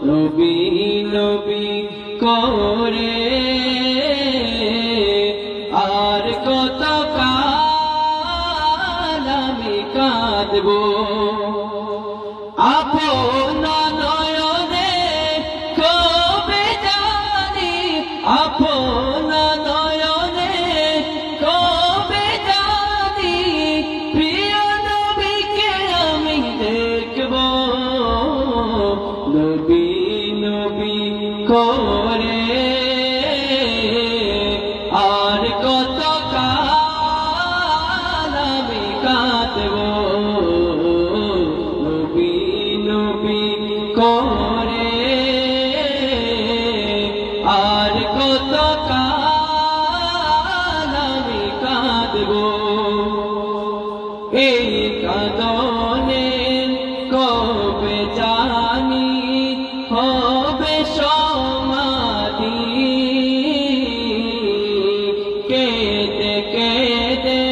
নবী নবী করে আর কত কাল আমি কাঁদবো আপন নয়নে কবে জানি আপন নয়নে কবে জানি প্রিয় নবীকে আমি দেখব নবী নবী করে আর কত কাল আমি কাঁদবো নবী নবী করে আর কত কাল আমি কাঁদবো এই কাঁদনে কবে জানি হবে সমাধি কেঁদে কেঁদে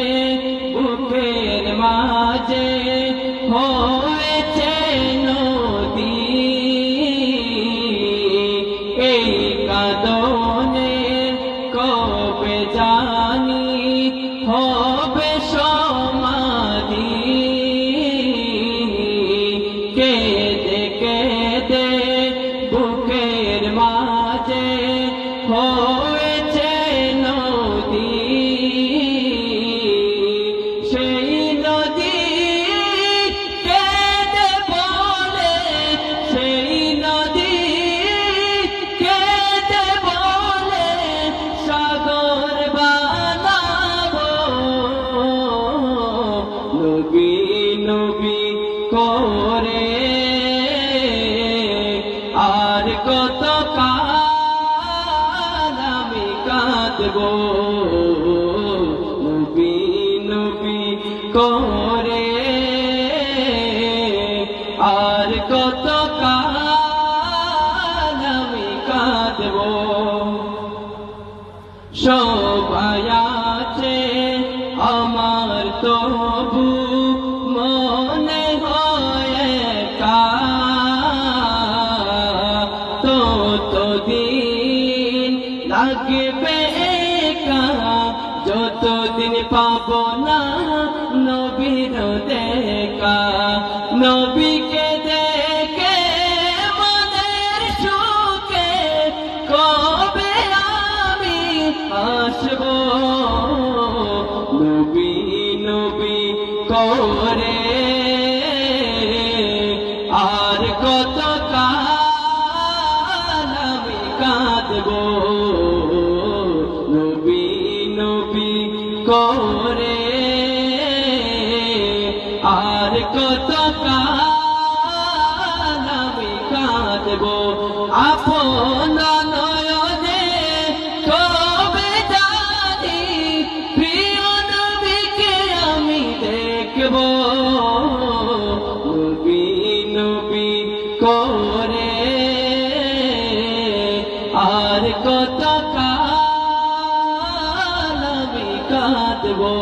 বুকের মাঝে হয়েছে নদী এই কাঁদনে কবে জানি হবে সমাধি কেঁদে কেঁদে বুকের মাঝে হয়েছে নদী সেই নদী কেঁদে বলে সেই নদী কেঁদে বলে সাগর বানাবো নবী নবী করে আর কত কাল আমি কাঁদবো নবী নবী করে আর কত কাল আমি কাঁদবো সবাই আছে আমার তবু মনে হয় একা ততদিন লাগবে একা যতদিন পাবো না নবীর দেখা নবীকে দেখে মনের সুখে কবে আমি আসবো নবী নবী করে আর কত কাল আমি কাঁদবো নবী নবী করে আর কত কাল আমি কাঁদবো আপন নয়নে কবে জানি প্রিয় নবীকে আমি দেখবো নবী নবী করে আর কত কাল আমি কাঁদবো।